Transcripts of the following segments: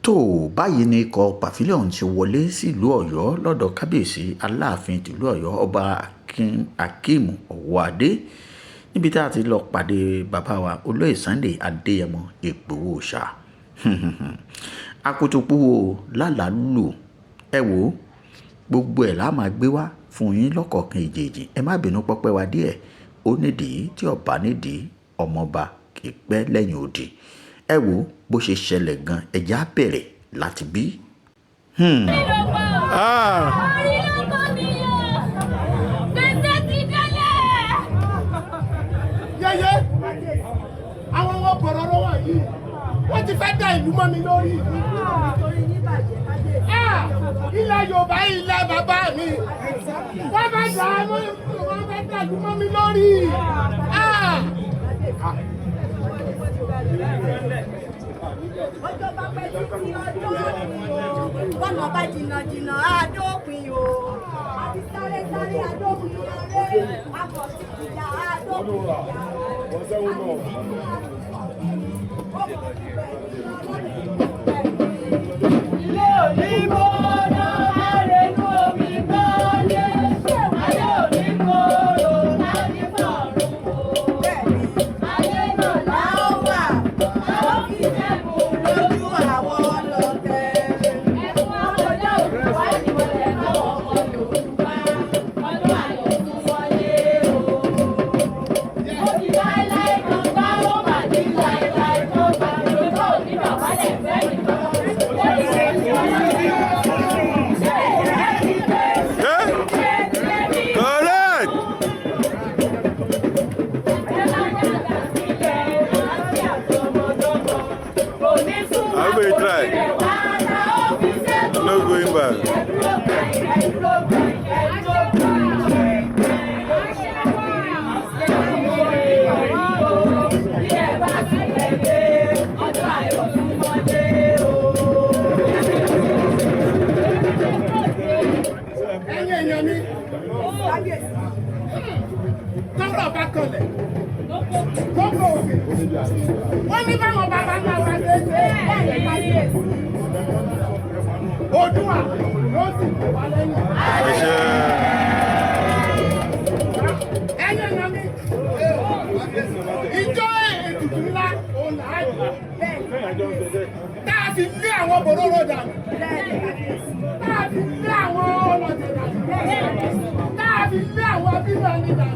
tó báyìí ni ikọ̀ pavilion ti wọlé sílùú ọ̀yọ́ lọ́dọ̀ kábíyèsí aláàfin tìlú ọ̀yọ́ ọba akeem ọwọ́adé níbi tá a ti lọ pàdé bàbá wa olóyè Sunday adéyẹmọ ìgbòho ṣá akutupuwo lálàálù ẹ wò gbogbo ẹ̀ la máa gbé wá fún yín lọ́kọ̀ọ̀kan ìjèjì ẹ má bínú pọ́pẹ́ wa díẹ̀ ó nídìí tí ọba nídìí ọmọọba kì í pẹ́ lẹ́yìn odi ẹ wò bó ṣe ṣẹlẹ̀ gan ẹja bẹ̀rẹ̀ láti bí. yẹyẹ àwọn ọmọ bọ̀rọ̀ lọ́wọ́ yìí wọ́n ti fẹ́ dá ìlú mọ́ mi lórí. ilẹ̀ Yorùbá ilẹ̀ bàbá mi wọ́n fẹ́ dá ìlú mọ́ mi lórí. ọjọ́ bá pẹ́ títí ọjọ́ bọ́nà bá jìnnà jìnnà àdópin o àti sáré sáré àdópin ọ̀rẹ́ àbọ̀ sí ìjà àdópin ìjà o. ilé òní gbọ́dọ̀ àrẹ̀nú omi gbọ́dẹ̀ ayé òní gbọ́dọ̀ láti fọ̀rùn o. ayé náà láwọ̀ wà láwọ̀ kí ẹ̀kú lójú àwọn ọlọ́tẹ̀. ẹ̀kún ọmọdé òkú wá ìwọlẹ̀ láwọn ọmọ Yorùbá ọdún ayọ̀ tún wọlé o. ó ti láéláé kan bá ó mà ní láéláé tó bá lójú òní bàbá lẹ̀ fẹ́ nìkan. How will you try? No going back. tọ́rọ̀ bá kọlẹ̀ kókó òkè wọ́n ní báwọn bàbá náà wá ṣe káyèsí Oòduà ló sì kó wá lẹ́yìn. ẹ̀yẹ̀ náà mi ìjọ ètùtù ńlá òun náà tá a fi lé àwọn bòróró dànù tá a fi lé àwọn ọlọ́dẹ dànù tá a fi lé àwọn bíbá ní dànù.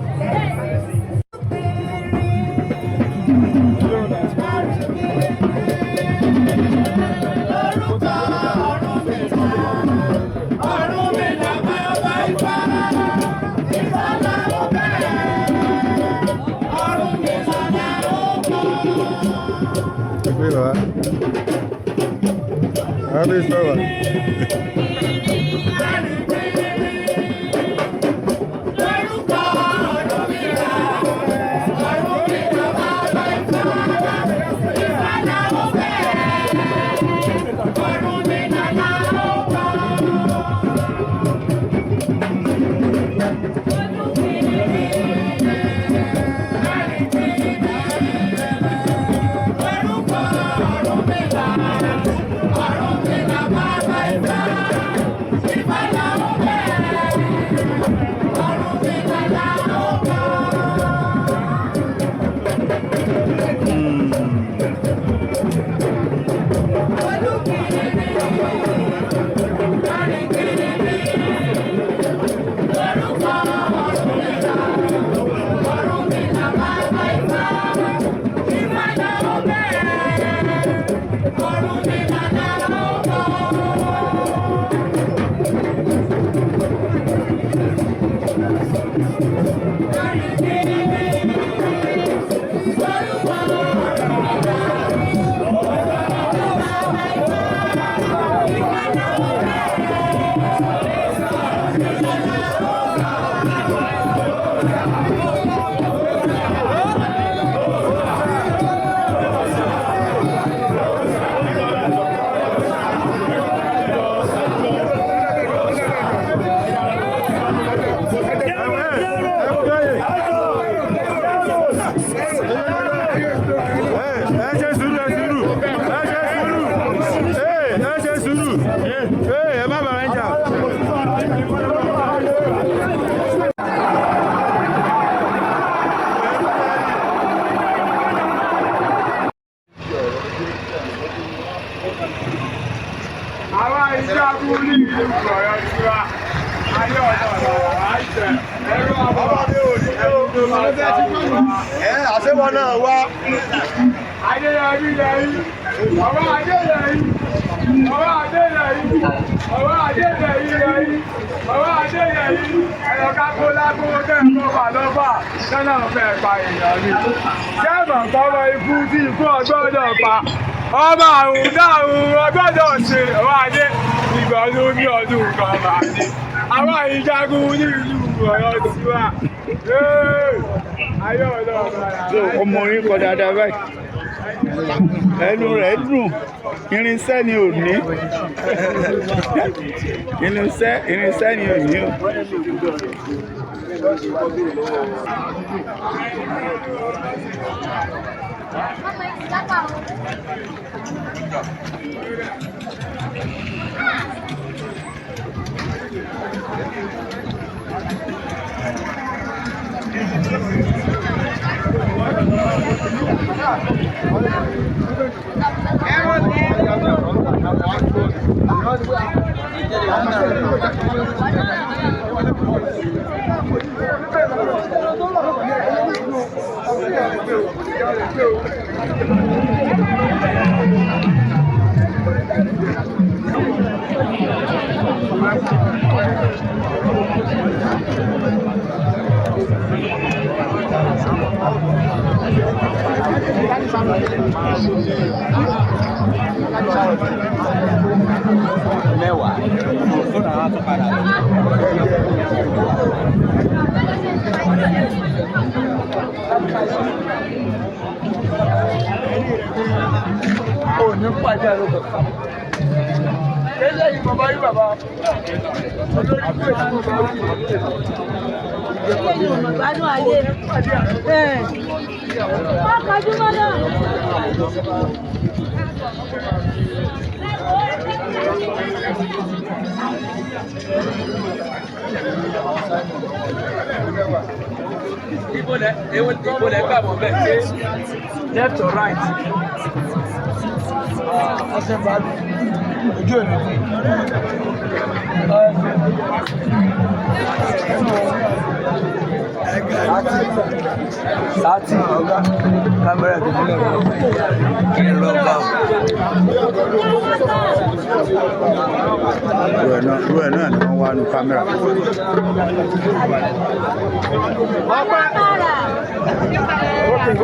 ẹ ṣe sùúrù ẹ má bàa ẹ jà. Àwa ìjagun ní ìlú Ọ̀yọ́ tiwa, ayé ọ̀dọ́ ọ̀dọ́ àìsẹ̀, ẹ̀rọ àbọ̀wọ̀dé òní tó máa ń sá. Àṣewọ́ náà wá. Adéyẹmí lẹ́yìn, ọwọ́ Adéyẹmí, ọwọ́ Adéyẹmí, ọwọ́ Adéyẹmí lẹ́yìn, ọwọ́ Adéyẹmí, ẹ̀rọ kákó lákó kẹ́ẹ̀kọ́ wà lọ́fà, sẹ́nà fẹ́ pa èèyàn mi. Kẹ́ẹ̀mọ̀ kọ́wọ́ ikú tí ikú ọgbọ́dọ̀ pa. Ọba àrùn dáhùn ọgbọ́dọ̀ ṣe ọwọ́ Adé ìgbà lórí ọdún kan máa ní. Àwọn ìjagun ní ìlú Ọ̀yọ́ tiwa. Ayé ọ̀dọ́ ọ̀dọ́. Ọmọ orin kọ dáadáa báyìí. Ẹnu rẹ̀ dùn, irinṣẹ́ ni ò ní. Irinṣẹ́ ni ò ní o. Mẹ́wàá. Ò ní pàdé àlọ́kọ̀. Kéṣe yìí bàbá yìí bàbá. Olórí kú èdè kò bá wù. Ilé yóò mọ̀ gbádùn ayé. Wọ́n kọjú mọ́ náà. Ibo lẹ gbà mọ́ bẹ́ẹ̀ ṣe Left or right? Ọ̀sẹ̀ bàálù. Ojú ẹ̀ nìkan. Láti kámẹ́rà tó nílẹ̀ wọ́n kí n lọ bá wọn. Irú ẹ̀ náà ni wọ́n wá ní kámẹ́rà.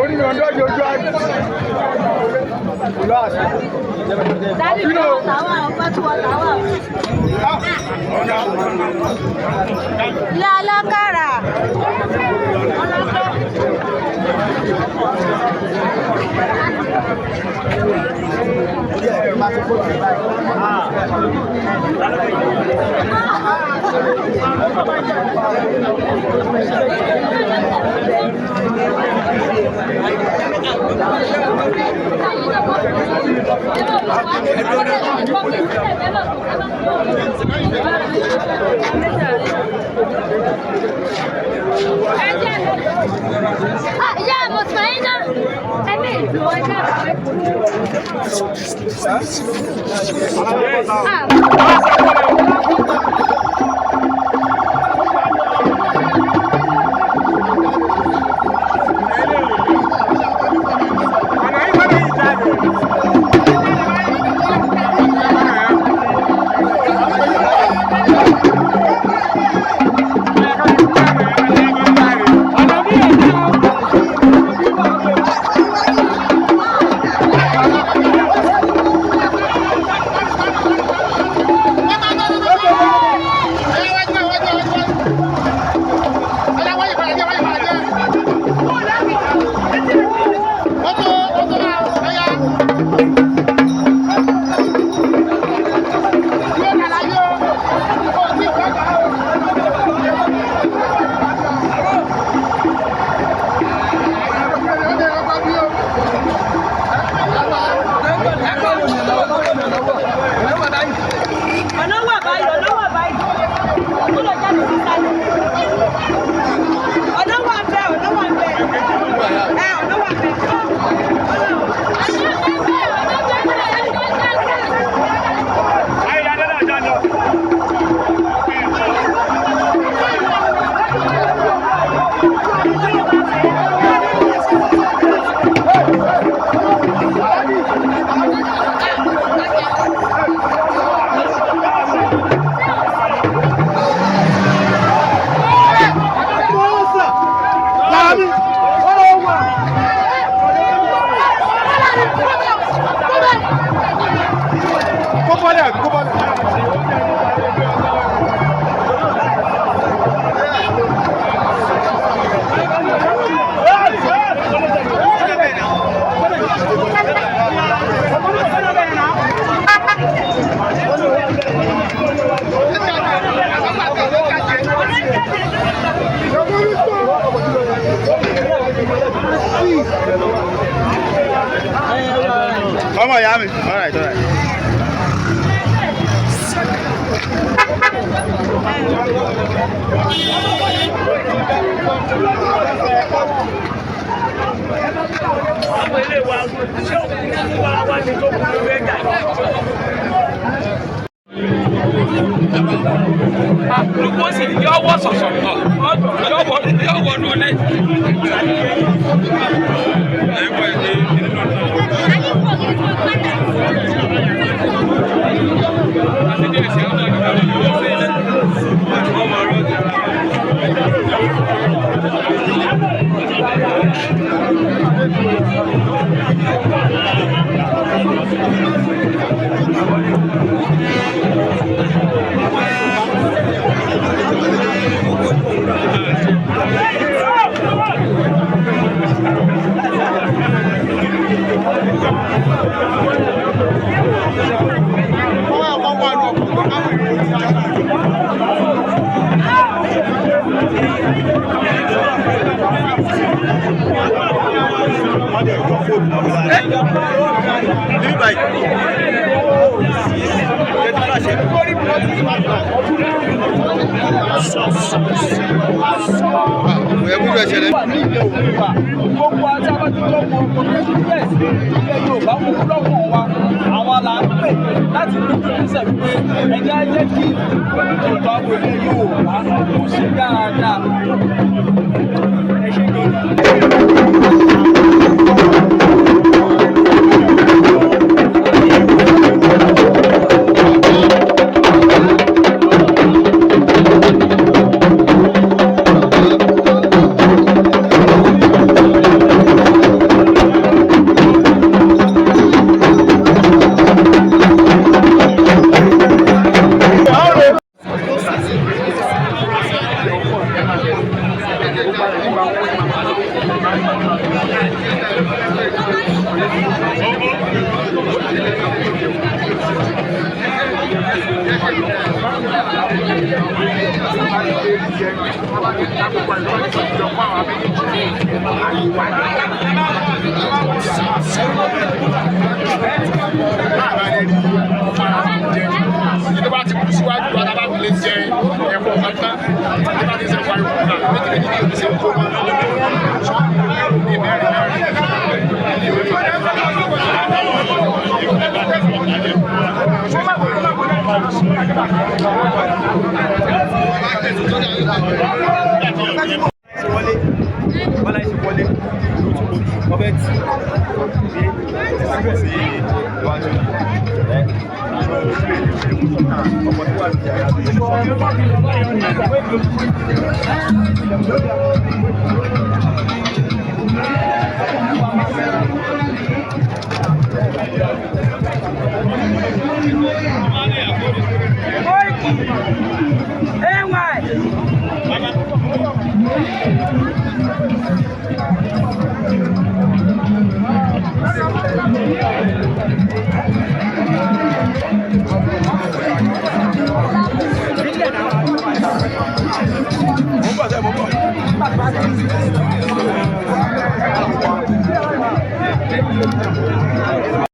Orí mi ọjọ́ ojú àjò. Dádì tí wọ́n tàwa ọ̀pẹ́ tí wọ́n tàwa. Ilé alákàrà. Ya, Moscaina, é mesmo, Thank you. Àwọn ilé wa ṣé òkú wa ní tó kú lórí ẹ̀jà àlùkò sì yọ ọwọ́ sọ̀sọ̀ yọ̀wọ̀ lónìí. Gbogbo àti abájútó mọ progressive press ilẹ̀ Yorùbá mú lọ́kàn wa àwọn là ń pè láti ní ìgbésẹ̀ wípé ẹ̀jẹ̀ á jẹ́ kí ètò ààbò ilẹ̀ Yorùbá kò ṣe dáadáa. Ẹ ṣe Thank you.